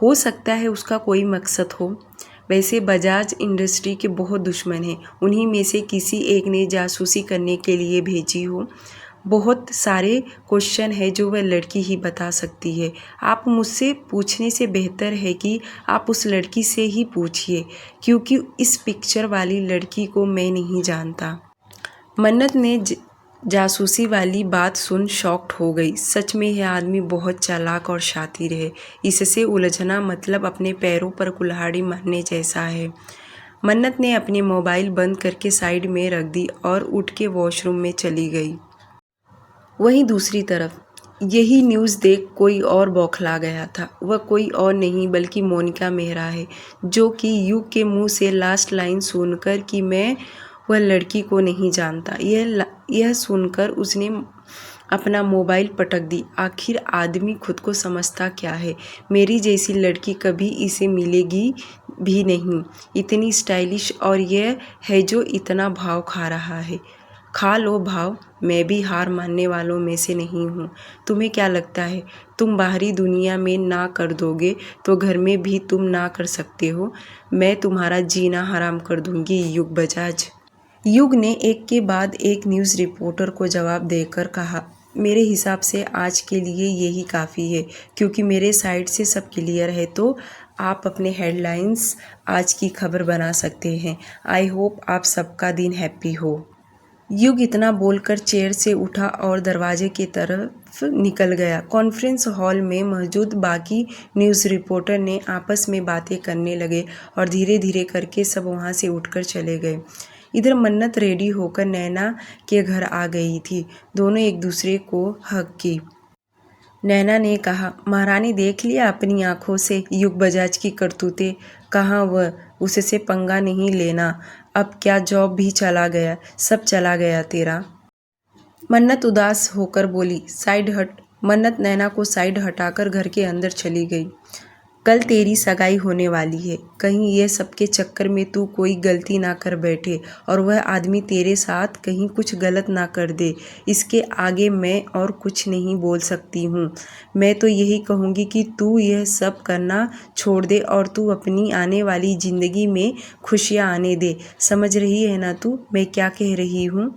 हो सकता है उसका कोई मकसद हो। वैसे बजाज इंडस्ट्री के बहुत दुश्मन हैं, उन्हीं में से किसी एक ने जासूसी करने के लिए भेजी हो। बहुत सारे क्वेश्चन है जो वह लड़की ही बता सकती है। आप मुझसे पूछने से बेहतर है कि आप उस लड़की से ही पूछिए, क्योंकि इस पिक्चर वाली लड़की को मैं नहीं जानता। मन्नत ने जासूसी वाली बात सुन शॉक्ड हो गई। सच में यह आदमी बहुत चालाक और शातिर है। इससे उलझना मतलब अपने पैरों पर कुल्हाड़ी मारने जैसा है। मन्नत ने अपने मोबाइल बंद करके साइड में रख दी और उठ के वॉशरूम में चली गई। वहीं दूसरी तरफ यही न्यूज़ देख कोई और बौखला गया था। वह कोई और नहीं बल्कि मोनिका मेहरा है, जो कि युग के मुंह से लास्ट लाइन सुनकर कि मैं वह लड़की को नहीं जानता, यह सुनकर उसने अपना मोबाइल पटक दी। आखिर आदमी खुद को समझता क्या है। मेरी जैसी लड़की कभी इसे मिलेगी भी नहीं, इतनी स्टाइलिश, और यह है जो इतना भाव खा रहा है। खा लो भाव, मैं भी हार मानने वालों में से नहीं हूँ। तुम्हें क्या लगता है तुम बाहरी दुनिया में ना कर दोगे तो घर में भी तुम ना कर सकते हो? मैं तुम्हारा जीना हराम कर दूंगी युग बजाज। युग ने एक के बाद एक न्यूज़ रिपोर्टर को जवाब देकर कहा, मेरे हिसाब से आज के लिए यही काफ़ी है, क्योंकि मेरे साइड से सब क्लियर है, तो आप अपने हेडलाइंस आज की खबर बना सकते हैं। आई होप आप सबका दिन हैप्पी हो। युग इतना बोलकर चेयर से उठा और दरवाजे की तरफ निकल गया। कॉन्फ्रेंस हॉल में मौजूद बाकी न्यूज़ रिपोर्टर ने आपस में बातें करने लगे और धीरे धीरे करके सब वहाँ से उठकर चले गए। इधर मन्नत रेडी होकर नैना के घर आ गई थी। दोनों एक दूसरे को हग की। नैना ने कहा, महारानी देख लिया अपनी आंखों से युग बजाज की करतूतें। कहाँ वह, उससे पंगा नहीं लेना। अब क्या जॉब भी चला गया, सब चला गया तेरा। मन्नत उदास होकर बोली, साइड हट। मन्नत नैना को साइड हटाकर घर के अंदर चली गई। कल तेरी सगाई होने वाली है, कहीं ये सबके चक्कर में तू कोई गलती ना कर बैठे और वह आदमी तेरे साथ कहीं कुछ गलत ना कर दे। इसके आगे मैं और कुछ नहीं बोल सकती हूँ। मैं तो यही कहूँगी कि तू यह सब करना छोड़ दे और तू अपनी आने वाली ज़िंदगी में खुशियाँ आने दे। समझ रही है ना तू मैं क्या कह रही हूँ?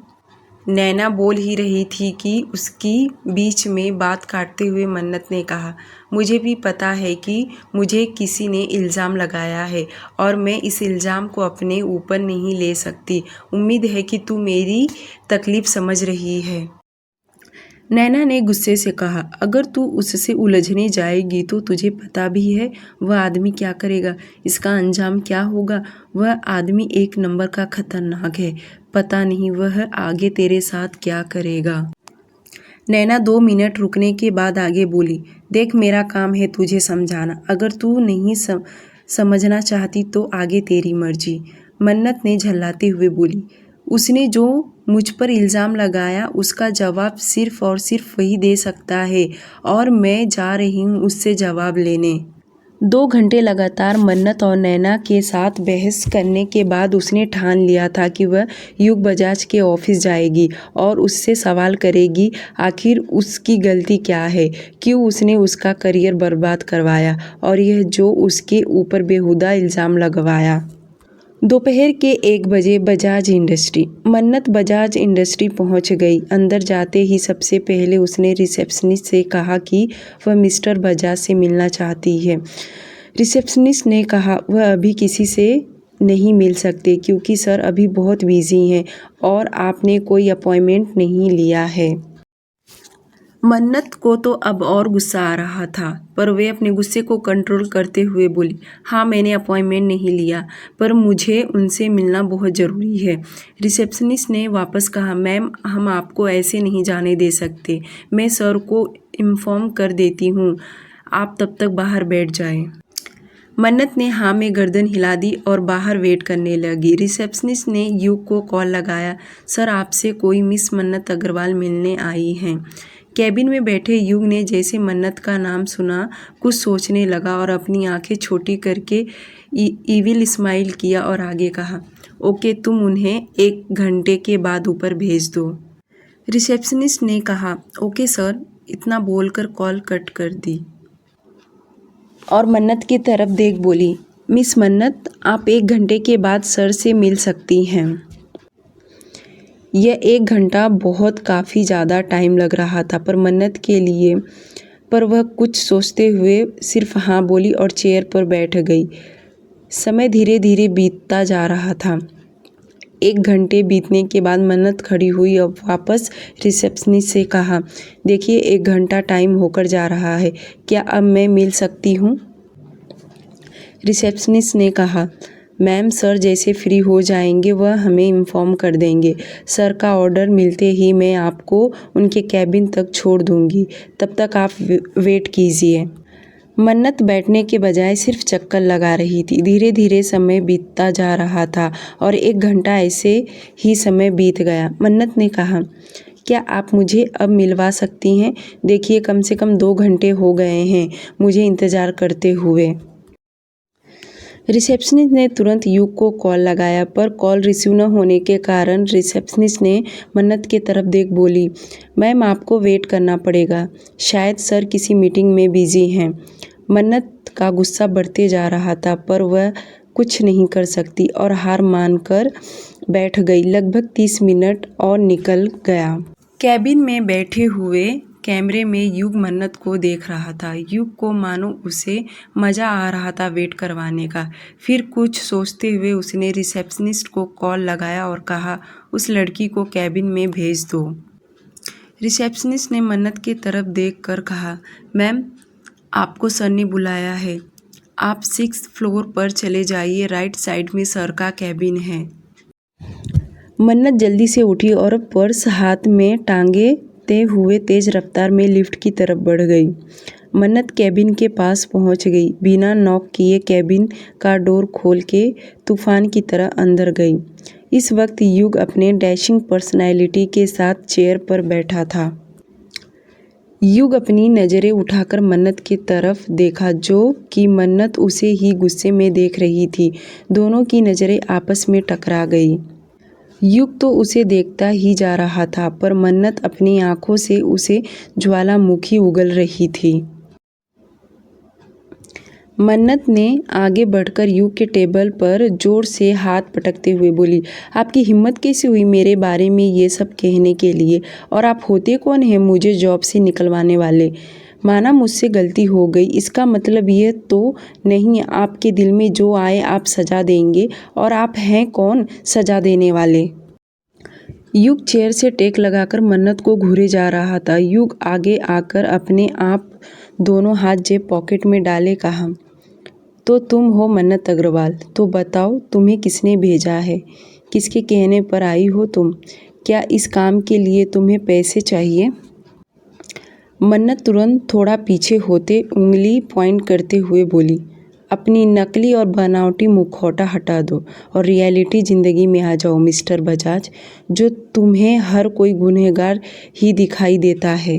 नैना बोल ही रही थी कि उसकी बीच में बात काटते हुए मन्नत ने कहा, मुझे भी पता है कि मुझे किसी ने इल्ज़ाम लगाया है और मैं इस इल्ज़ाम को अपने ऊपर नहीं ले सकती। उम्मीद है कि तू मेरी तकलीफ़ समझ रही है। नैना ने गुस्से से कहा, अगर तू उससे उलझने जाएगी तो तुझे पता भी है वह आदमी क्या करेगा, इसका अंजाम क्या होगा। वह आदमी एक नंबर का खतरनाक है, पता नहीं वह आगे तेरे साथ क्या करेगा। नैना 2 मिनट रुकने के बाद आगे बोली, देख मेरा काम है तुझे समझाना, अगर तू नहीं समझना चाहती तो आगे तेरी मर्जी। मन्नत ने झल्लाते हुए बोली, उसने जो मुझ पर इल्ज़ाम लगाया उसका जवाब सिर्फ़ और सिर्फ वही दे सकता है और मैं जा रही हूँ उससे जवाब लेने। 2 घंटे लगातार मन्नत और नैना के साथ बहस करने के बाद उसने ठान लिया था कि वह युग बजाज के ऑफिस जाएगी और उससे सवाल करेगी आखिर उसकी गलती क्या है, क्यों उसने उसका करियर बर्बाद करवाया और यह जो उसके ऊपर बेहुदा इल्ज़ाम लगवाया। दोपहर के 1 बजे बजाज इंडस्ट्री। मन्नत बजाज इंडस्ट्री पहुंच गई। अंदर जाते ही सबसे पहले उसने रिसेप्शनिस्ट से कहा कि वह मिस्टर बजाज से मिलना चाहती है। रिसेप्शनिस्ट ने कहा वह अभी किसी से नहीं मिल सकते क्योंकि सर अभी बहुत बिजी हैं और आपने कोई अपॉइंटमेंट नहीं लिया है। मन्नत को तो अब और गुस्सा आ रहा था, पर वे अपने गुस्से को कंट्रोल करते हुए बोली, हाँ मैंने अपॉइंटमेंट नहीं लिया, पर मुझे उनसे मिलना बहुत ज़रूरी है। रिसेप्शनिस्ट ने वापस कहा, मैम हम आपको ऐसे नहीं जाने दे सकते, मैं सर को इन्फॉर्म कर देती हूँ, आप तब तक बाहर बैठ जाएं। मन्नत ने हाँ में गर्दन हिला दी और बाहर वेट करने लगी। रिसेप्शनिस्ट ने युग को कॉल लगाया, सर आपसे कोई मिस मन्नत अग्रवाल मिलने आई हैं। कैबिन में बैठे युग ने जैसे मन्नत का नाम सुना कुछ सोचने लगा और अपनी आंखें छोटी करके ईविल स्माइल किया और आगे कहा, ओके तुम उन्हें 1 घंटे के बाद ऊपर भेज दो। रिसेप्शनिस्ट ने कहा, ओके सर, इतना बोलकर कॉल कट कर दी और मन्नत की तरफ देख बोली, मिस मन्नत आप 1 घंटे के बाद सर से मिल सकती हैं। यह 1 घंटा बहुत काफ़ी ज़्यादा टाइम लग रहा था पर मन्नत के लिए, पर वह कुछ सोचते हुए सिर्फ हाँ बोली और चेयर पर बैठ गई। समय धीरे धीरे बीतता जा रहा था। 1 घंटे बीतने के बाद मन्नत खड़ी हुई और वापस रिसेप्शनिस्ट से कहा, देखिए 1 घंटा टाइम होकर जा रहा है, क्या अब मैं मिल सकती हूँ? रिसेप्शनिस्ट ने कहा, मैम सर जैसे फ्री हो जाएंगे वह हमें इन्फॉर्म कर देंगे। सर का ऑर्डर मिलते ही मैं आपको उनके कैबिन तक छोड़ दूँगी, तब तक आप वेट कीजिए। मन्नत बैठने के बजाय सिर्फ चक्कर लगा रही थी। धीरे धीरे समय बीतता जा रहा था और 1 घंटा ऐसे ही समय बीत गया। मन्नत ने कहा, क्या आप मुझे अब मिलवा सकती हैं? देखिए कम से कम 2 घंटे हो गए हैं मुझे इंतज़ार करते हुए। रिसेप्शनिस्ट ने तुरंत युग को कॉल लगाया पर कॉल रिसीव न होने के कारण रिसेप्शनिस्ट ने मन्नत की तरफ देख बोली, मैम आपको वेट करना पड़ेगा, शायद सर किसी मीटिंग में बिजी हैं। मन्नत का गुस्सा बढ़ते जा रहा था पर वह कुछ नहीं कर सकती और हार मानकर बैठ गई। लगभग 30 मिनट और निकल गया। कैबिन में बैठे हुए कैमरे में युग मन्नत को देख रहा था। युग को मानो उसे मज़ा आ रहा था वेट करवाने का। फिर कुछ सोचते हुए उसने रिसेप्शनिस्ट को कॉल लगाया और कहा, उस लड़की को कैबिन में भेज दो। रिसेप्शनिस्ट ने मन्नत की तरफ देखकर कहा, मैम आपको सर ने बुलाया है, आप 6th फ्लोर पर चले जाइए, राइट साइड में सर का कैबिन है। मन्नत जल्दी से उठी और पर्स हाथ में टांगे ते हुए तेज रफ्तार में लिफ्ट की तरफ बढ़ गई। मन्नत कैबिन के पास पहुंच गई। बिना नॉक किए कैबिन का डोर खोल के तूफान की तरह अंदर गई। इस वक्त युग अपने डैशिंग पर्सनैलिटी के साथ चेयर पर बैठा था। युग अपनी नज़रें उठाकर मन्नत की तरफ देखा जो कि मन्नत उसे ही गुस्से में देख रही थी। दोनों की नज़रें आपस में टकरा गई। युग तो उसे देखता ही जा रहा था पर मन्नत अपनी आंखों से उसे ज्वालामुखी उगल रही थी। मन्नत ने आगे बढ़कर युग के टेबल पर जोर से हाथ पटकते हुए बोली, आपकी हिम्मत कैसे हुई मेरे बारे में ये सब कहने के लिए, और आप होते कौन हैं मुझे जॉब से निकलवाने वाले? माना मुझसे गलती हो गई, इसका मतलब ये तो नहीं आपके दिल में जो आए आप सजा देंगे, और आप हैं कौन सजा देने वाले? युग चेयर से टेक लगाकर मन्नत को घूरे जा रहा था। युग आगे आकर अपने आप दोनों हाथ जेब पॉकेट में डाले कहा, तो तुम हो मन्नत अग्रवाल, तो बताओ तुम्हें किसने भेजा है, किसके कहने पर आई हो तुम? क्या इस काम के लिए तुम्हें पैसे चाहिए? मन्नत तुरंत थोड़ा पीछे होते उंगली पॉइंट करते हुए बोली, अपनी नकली और बनावटी मुखौटा हटा दो और रियलिटी ज़िंदगी में आ जाओ मिस्टर बजाज, जो तुम्हें हर कोई गुनहगार ही दिखाई देता है।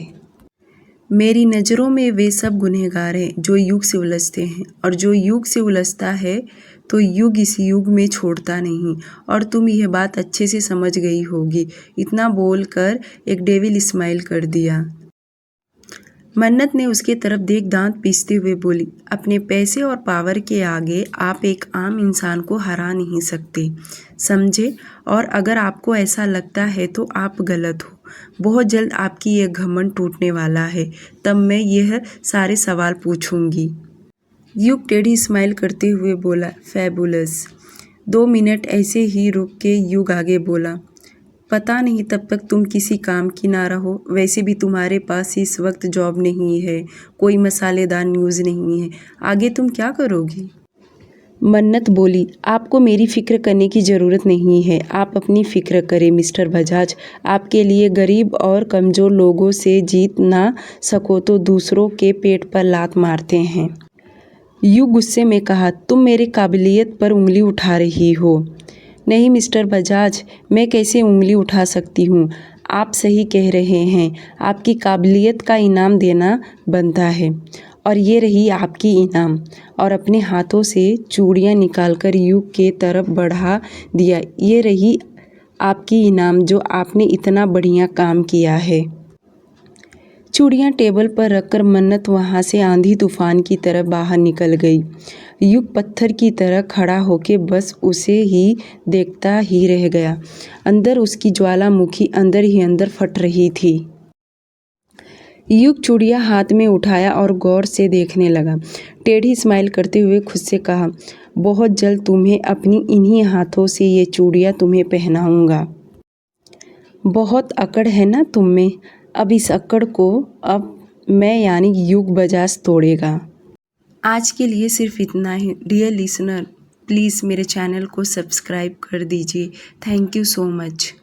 मेरी नज़रों में वे सब गुनहगार हैं जो युग से उलझते हैं, और जो युग से उलझता है तो युग इस युग में छोड़ता नहीं, और तुम यह बात अच्छे से समझ गई होगी। इतना बोलकर एक डेविल स्माइल कर दिया। मन्नत ने उसके तरफ देख दांत पीसते हुए बोली, अपने पैसे और पावर के आगे आप एक आम इंसान को हरा नहीं सकते, समझे? और अगर आपको ऐसा लगता है तो आप गलत हो। बहुत जल्द आपकी यह घमंड टूटने वाला है, तब मैं यह सारे सवाल पूछूंगी। युग टेढ़ी स्माइल करते हुए बोला, फैबुलस। 2 मिनट ऐसे ही रुक के युग आगे बोला, पता नहीं तब तक तुम किसी काम की ना रहो। वैसे भी तुम्हारे पास इस वक्त जॉब नहीं है, कोई मसालेदार न्यूज़ नहीं है, आगे तुम क्या करोगी? मन्नत बोली, आपको मेरी फ़िक्र करने की ज़रूरत नहीं है, आप अपनी फ़िक्र करें मिस्टर बजाज। आपके लिए गरीब और कमज़ोर लोगों से जीत ना सको तो दूसरों के पेट पर लात मारते हैं। युग गुस्से में कहा, तुम मेरे काबिलियत पर उंगली उठा रही हो। नहीं मिस्टर बजाज, मैं कैसे उंगली उठा सकती हूँ? आप सही कह रहे हैं, आपकी काबिलियत का इनाम देना बनता है। और ये रही आपकी इनाम। और अपने हाथों से चूड़ियाँ निकालकर युग के तरफ बढ़ा दिया। ये रही आपकी इनाम जो आपने इतना बढ़िया काम किया है। चूड़ियाँ टेबल पर रखकर मन्नत वहाँ से आंधी तूफान की तरह बाहर निकल गई। युग पत्थर की तरह खड़ा होके बस उसे ही देखता ही रह गया। अंदर उसकी ज्वालामुखी अंदर ही अंदर फट रही थी। युग चूड़ियाँ हाथ में उठाया और गौर से देखने लगा। टेढ़ी स्माइल करते हुए खुद से कहा, बहुत जल्द तुम्हें अपनी इन्हीं हाथों से ये चूड़ियाँ तुम्हें पहनाऊंगा। बहुत अकड़ है ना तुम में। अब इस अकड़ को अब मैं यानी युग बजाज तोड़ेगा। आज के लिए सिर्फ इतना ही। डियर लिसनर, प्लीज़ मेरे चैनल को सब्सक्राइब कर दीजिए। Thank you so much.